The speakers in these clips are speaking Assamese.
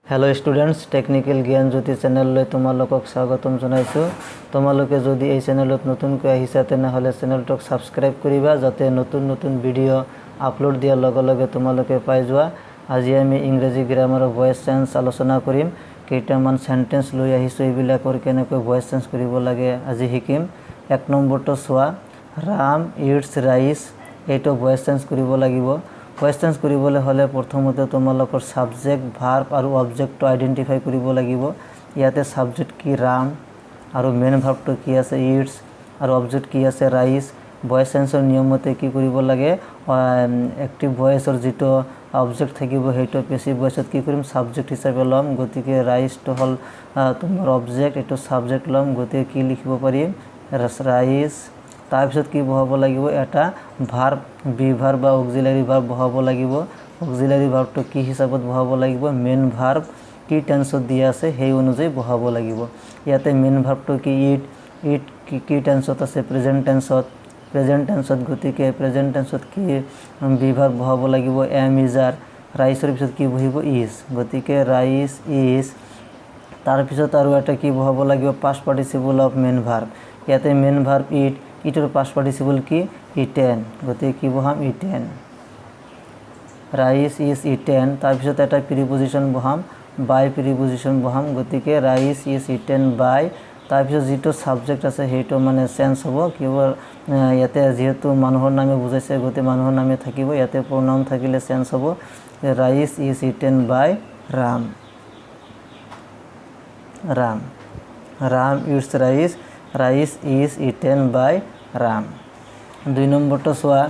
हेलो स्टूडेंट्स टेक्निकल ज्ञान ज्योति चैनल तुम्हालोকক स्वागतम जनाइছো। तुम्हालोके जदि এই चैनलत नतुनকৈ আহিছা তেনেহলে चैनलटक সাবস্ক্রাইব করিবা যাতে নতুন নতুন ভিডিও আপলোড দিয়াৰ লগে লগে তোমালোকে পাই যোৱা। আজি আমি ইংৰাজী গ্ৰামাৰ ভয়েস চেঞ্জ আলোচনা কৰিম। কেইটামান সেন্টেন্স লৈ আহিছো, এইবিলাকৰ কেনেকৈ ভয়েস চেঞ্জ কৰিব লাগে আজি শিকিম। এক নম্বৰটো চোৱা, ৰাম ইটস ৰাইস, এইটো ভয়েস চেঞ্জ কৰিব লাগিব। ভয়েস চেঞ্জ কৰিবলৈ হলে প্ৰথমতে তোমালোকৰ সাবজেক্ট ভাৰ্ব আৰু অবজেক্টটো আইডেন্টিফাই কৰিব লাগিব। ইয়াতে সাবজেক্ট কি ৰাম আৰু মেইন ভাৰ্বটো কি আছে ইটস আৰু অবজেক্ট কি আছে ৰাইস। ভয়েস চেঞ্জৰ নিয়মতে কি কৰিব লাগে, এক্টিভ ভয়েসৰ যেটো অবজেক্ট থাকিব সেইটো পেসিভ ভয়েসত কি কৰিম সাবজেক্ট হিচাপে লম। গতিকে ৰাইসটো হল তোমাৰ অবজেক্ট, এটো সাবজেক্ট লম। গতিকে কি লিখিব পাৰিম ৰাইস। তাৰপিছত কি বহাব লাগিব, এটা ভার্ব বি ভার্ব বা অক্সিলারি ভার্ব বহাব লাগিব। অক্সিলারি ভার্বটো কি হিচাপত বহাব লাগিব, মেইন ভার্ব কি টেন্সত দিয়া আছে সেই অনুযায়ী বহাব লাগিব। ইয়াতে মেইন ভার্বটো কি ইট, ইট কি টেন্সত আছে প্রেজেন্ট টেন্সত, প্রেজেন্ট টেন্সত। গতিকে প্রেজেন্ট টেন্সত কি বি ভার্ব বহাব লাগিব এম ইজ আর। ৰাইসৰ পিছত কি বহিব ইজ, গতিকে ৰাইস ইজ। তাৰপিছত আৰু এটা কি বহাব লাগিব past participle of main verb. ইয়াতে main verb it, ইটৰ past participle কি ইটেন, গতিকে কি বহাম ইটেন। Rice is eaten. তাৰপিছত এটা প্ৰিপজিশন বহাম বাই প্ৰিপজিশন বহাম। গতিকে ৰাইস ইজ ইটেন বাই। তাৰপিছত যেটো সাবজেক্ট আছে সেইটো মানে চেঞ্জ হ'ব, কেৱল ইয়াতে যেহেতু মানুহৰ নামে বুজাইছে গতিকে মানুহৰ নামে থাকিব, ইয়াতে প্ৰনাউন থাকিলে চেঞ্জ হ'ব। Rice is eaten by Ram, Ram. Ram eats rice, rice is eaten by Ram. দুই নম্বৰটো চোৱা,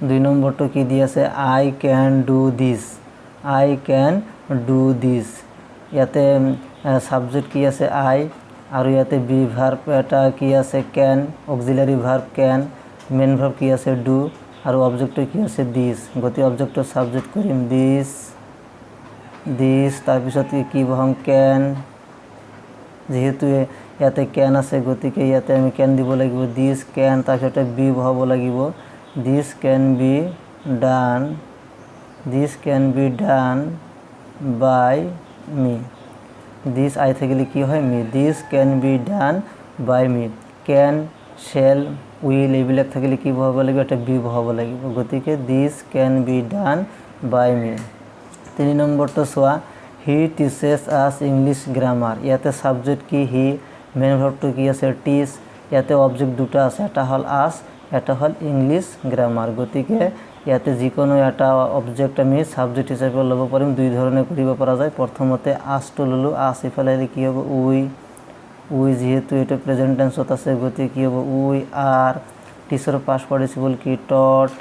দুই নম্বৰটো কি দি আছে I can do this, I can do this. ইয়াতে সাবজেক্ট কি আছে আই আৰু ইয়াতে বি ভাৰ্ব এটা কি আছে can, auxiliary verb can, main verb কি আছে ডু আৰু অবজেক্টটো কি আছে দিস। গতিকে অবজেক্টৰ সাবজেক্ট কৰিম দিস, দিস। তাৰপিছত কি বহাম ক্যান, যেহেতু ইয়াতে ক্যান আছে গতিকে ইয়াতে আমি ক্যান দিব লাগিব দিস ক্যান। তাৰপিছত বি বহাব লাগিব this can be done, this can be done by me. This I থাকিলে কি হয় me, this can be done by me. Can shall will এইবিলাক থাকিলে কি বহাব লাগিব, এটা বি বহাব লাগিব। গতিকে this can be done by me. তিনি নম্বৰটো চোৱা, he teaches us English grammar. ইয়াতে সাবজেক্ট কি হি, মেইন ভার্বটো কি আছে টিচ। ইয়াতে অবজেক্ট দুটা আছে, এটা হল আস, এটা হল ইংলিশ গ্রামার। গতিকে ইয়াতে যিকোনো এটা অবজেক্ট আমি সাবজেক্ট হিচাপে ল'ব পাৰিম। দুই ধৰণে কৰিব পৰা যায়। প্ৰথমতে আছটো ল'লো, আছ ইফালে কি হ'ব উই, উই যেহেতু এটা প্রেজেন্ট টেন্সত আছে গতিকে কি হ'ব উই আর। টিচৰ পাস্ট পার্টিসিপল কি taught,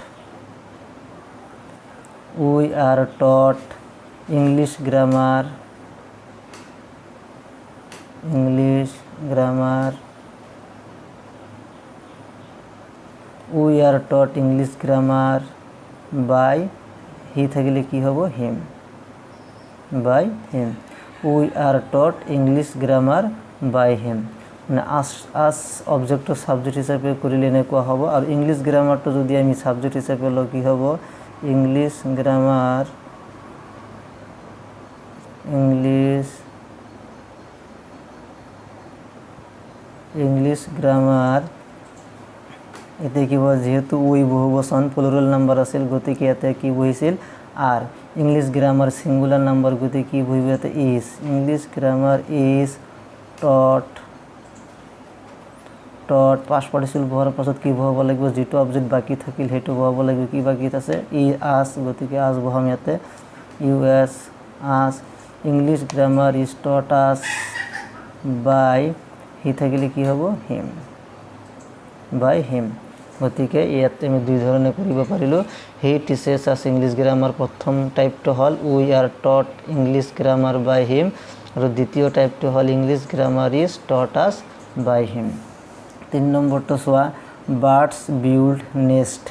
we are taught. English grammar, English grammar, we are taught English grammar by he থাকিলে কি হ'ব হিম, by him. We are taught English grammar by him. মানে আস আস অবজেক্টৰ সাবজেক্ট হিচাপে কৰিলে এনেকুৱা হ'ব। আৰু ইংলিশ গ্ৰামাৰটো যদি আমি সাবজেক্ট হিচাপে লওঁ কি হ'ব English grammar, English, English grammar. এতে কি হয় যেহেতু উই বহুবচন প্লুরাল নাম্বার আছিল গতিকে ইয়াতে কি বহিছিল আর। ইংলিশ গ্রামার সিঙ্গুলার নাম্বার গতিকে কি বহিব ইয়াতে is. English grammar is taught, taught past participle বহাৰ পাছত কি বহাব লাগিব, যেটো অবজেক্ট বাকি থাকিল সেইটো বহাব লাগিব। কি বাকি আছে ই আস, গতিকে আস বহাম ইয়াতে ইউ এস আস। English grammar is taught us by he থাকিলে কি হ'ব হিম, বাই হিম। গতিকে ইয়াতে আমি দুই ধৰণে কৰিব পাৰিলোঁ। He teaches us English grammar প্ৰথম টাইপটো হ'ল we are taught English grammar by him, আৰু দ্বিতীয় টাইপটো হ'ল English grammar is taught us by him. তিন নম্বৰটো চোৱা, বাৰ্ডস বিল্ড নেস্ট।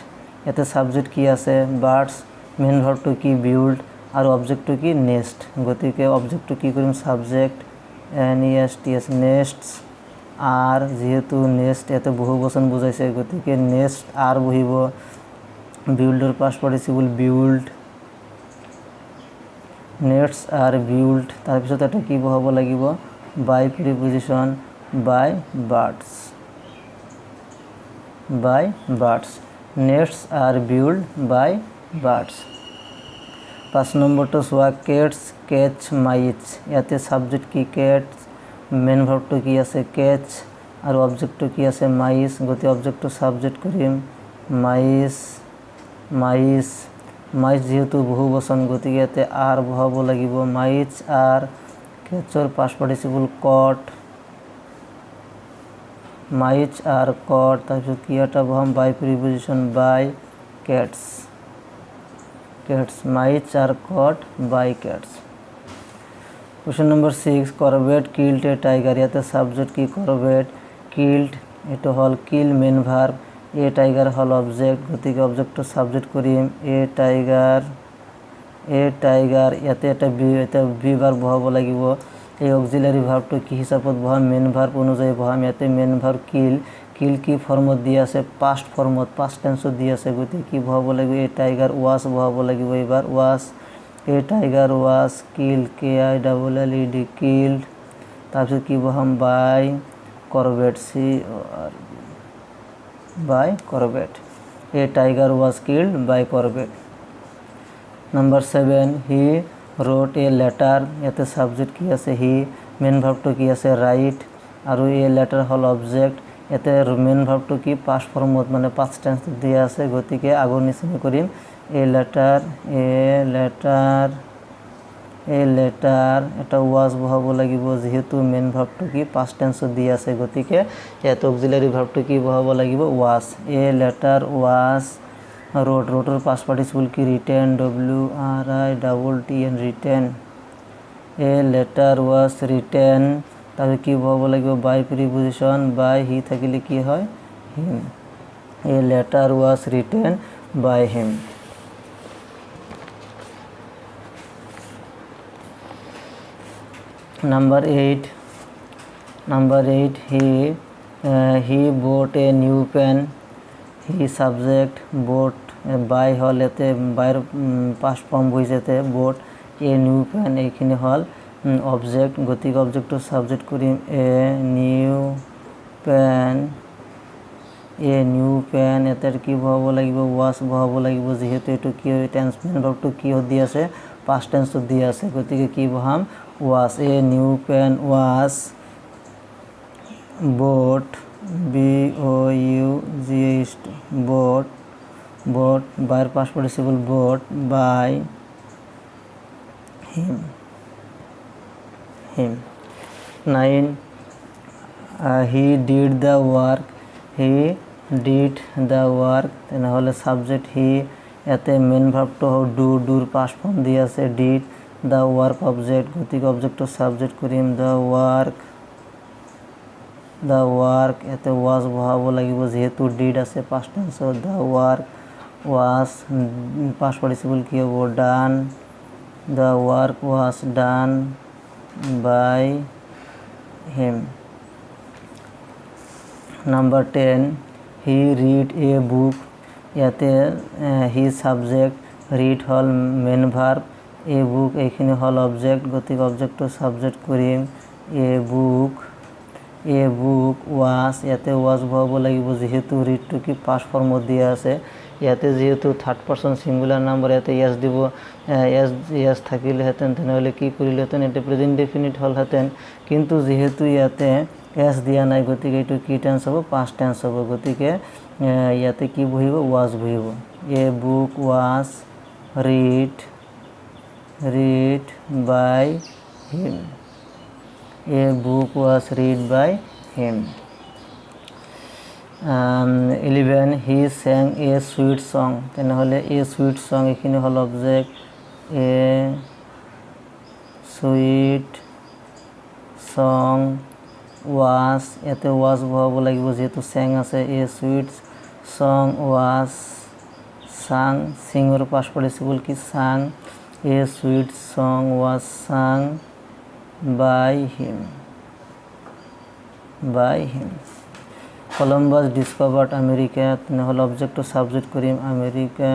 ইয়াতে সাবজেক্ট কি আছে বাৰ্ডস, মেইন ভাৰ্বটো কি বিল্ড আৰু অবজেক্টটো কি নেস্ট। গতিকে অবজেক্টটো কি কৰিম subject N E S T S nests are. যেহেতু নেস্ট ইয়াতে বহুবচন বুজাইছে গতিকে নেস্ট আৰ বহিব। বিল্ডৰ past participle build, nests are build তাৰপিছত এটা কি বহাব লাগিব by preposition by birds nests are build by birds 5 নম্বৰটো চোৱা কেটছ কেচ মাইটছ ইয়াতে ছাবজেক্ট কি কেটছ মেইন ভাৰ্বটো কি আছে কেচ আৰু অবজেক্টটো কি আছে মাইছ গতি অবজেক্টটো ছাবজেক্ট কৰিম মাইছ যেহেতু বহু বচন গতিকে ইয়াতে আৰ বহাব লাগিব মাইটছ আৰ কেচৰ past participle caught mites are caught তাৰপিছত কি এটা বহাম by preposition by cats mites are caught by cats. Question number 6 corvette killed a tiger ইয়াতে সাবজেক্ট কি corvette killed এটা হল kill main verb a tiger hall object গতিকে অবজেক্টটো সাবজেক্ট কৰিম এ টাইগার ইয়াতে এটা বি ভার্ব বহাব লাগিব এই অক্সিলারি ভার্বটো কি হিচাপত বহাম মেইন ভার্ব অনুযায়ী বহাম ইয়াতে মেইন ভার্ব কিল কি ফর্মত দি আছে পাস্ট ফর্মত পাস্ট টেন্সত দি আছে গতিকে কি বহাব লাগিব এ টাইগার ওয়াজ বহাব লাগিব এবাৰ was a tiger was kill KILLED killed তাৰপিছত কি বহাম by Corbett a tiger was killed by Corbett number 7 he wrote a letter ইয়াতে সাবজেক্ট কি আছে হি মেইন ভার্বটো কি আছে রাইট আৰু এ লেটাৰ হল অবজেক্ট ইয়াতে মেইন ভাৰ্বটো কি পাস্ট ফৰ্মত মানে পাস্ট টেন্স দিয়া আছে গতিকে আগৰ নিচিনা কৰিম এ লেটার এটা ওয়াজ বহাব লাগিব যেহেতু মেইন ভার্বটো কি পাস্ট টেন্সত দিয়া আছে গতিকে ইয়াতে অক্সিলারি ভার্বটো কি বহাব লাগিব ওয়াজ এ লেটার ওয়াজ ৰোটৰ পাস্ট পার্টিসিপল কি written WRITTEN written a letter was written তাহলে কি বহাব লাগিব বাই প্রিপজিশন বাই হি থাকিলে কি হয় him a letter was written by him number 8 he bought a new pen he subject bought buy হল এতে বাইৰ পাস্ট ফর্ম বুঝাতে bought a new pen এইখিনি হল অবজেক্ট গতিকে অবজেক্টটো সাবজেক্ট কৰিম এ নিউ পেন এটাৰ কি বহাব লাগিব ওয়াজ বহাব লাগিব যেহেতু এটো কি টেন্স মেইন ভার্বটো কি দি আছে পাস্ট টেন্সত দি আছে গতিকে কি বহাম was a new pen was bought bought বাইৰ past participle bought by him 9 he did the work তেনেহলে সাবজেক্ট হি ইয়াতে মেইন ভার্বটো ডুৰ পাস্ট ফৰ্ম দি আছে ডিড দ্য ওয়াৰ্ক অবজেক্ট গতিকে অবজেক্টটো সাবজেক্ট কৰিম দ্য ওয়ার্ক ইয়াতে ওয়াজ বহাব লাগিব যেহেতু ডিড আছে পাস্ট টেন্সত the work was past participle কি হ'ব done the work was done by him. Number 10 he read a book ইয়াতে he subject read hall main verb A book এইখিনি হল অবজেক্ট গতিকে অবজেক্টটো সাবজেক্ট কৰিম এ বুক ওয়াজ ইয়াতে ওয়াজ বহাব লাগিব যেহেতু রিডটো কি পাস্ট ফর্মত দিয়া আছে ইয়াতে যেহেতু থার্ড পার্সন সিঙ্গুলার নাম্বার ইয়াতে এস দিব এস থাকিলেহেঁতেন তেনেহ'লে কি কৰিলেহেঁতেন এটা প্রেজেন্ট ডেফিনিট হলহেঁতেন কিন্তু যেহেতু ইয়াতে এস দিয়া নাই গতিকে এইটো কি টেন্স হ'ব পাস্ট টেন্স হ'ব গতিকে ইয়াতে কি বহিব ওয়াজ বহিব a book was read by him a book was read by him 11 he sang a sweet song তেনেহলে এ সুইট সং এখিনি হল অবজেক্ট এ সুইট সং ওয়াজ এতে ওয়াজ বহাব লাগিব যেহেতু sang আছে a sweet song was sang সিংৰ পাস্ট পার্টিসিপল কি sang a sweet song was sang by him Columbus discovered America নহলে অবজেক্ট টু সাবজেক্ট কৰিম আমেৰিকা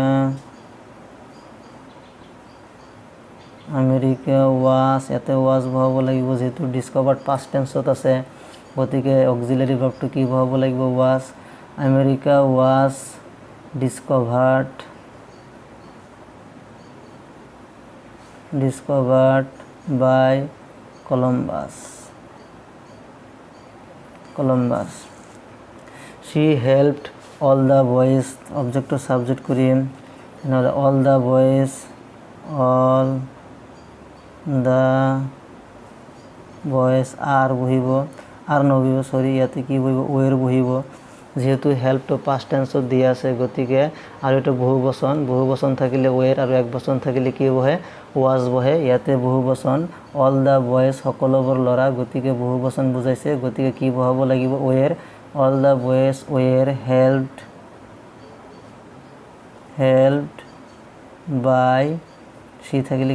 আমেৰিকা ৱাজ, ইয়াতে ৱাজ বহাব লাগিব যেহেতু ডিসকভাৰ্ড পাষ্ট টেন্সত আছে, গতিকে অক্সিলাৰী ভাৰ্বটো কি বহাব লাগিব? Was. America was discovered by Columbus. She helped all the boys, object to subject করিম, নহ'লে all the boys are বহিব, আর নবহিব, সরি ইয়াতে কি বহিব? ওয়ের বহিব, যেহেতু হেল্প টু পাস্ট টেন্সত দিয়া আছে, গতিকে আৰু এটা বহুবচন থাকিলে ওয়েৰ আৰু এক বচন থাকিলে কি বহে? ওয়াজ বহে। ইয়াতে বহুবচন অল দ্য বয়েজ, সকলোবোৰ ল'ৰা, গতিকে বহুবচন বুজাইছে, গতিকে কি বহাব লাগিব? Were. All the boys were helped by, she থাকিলে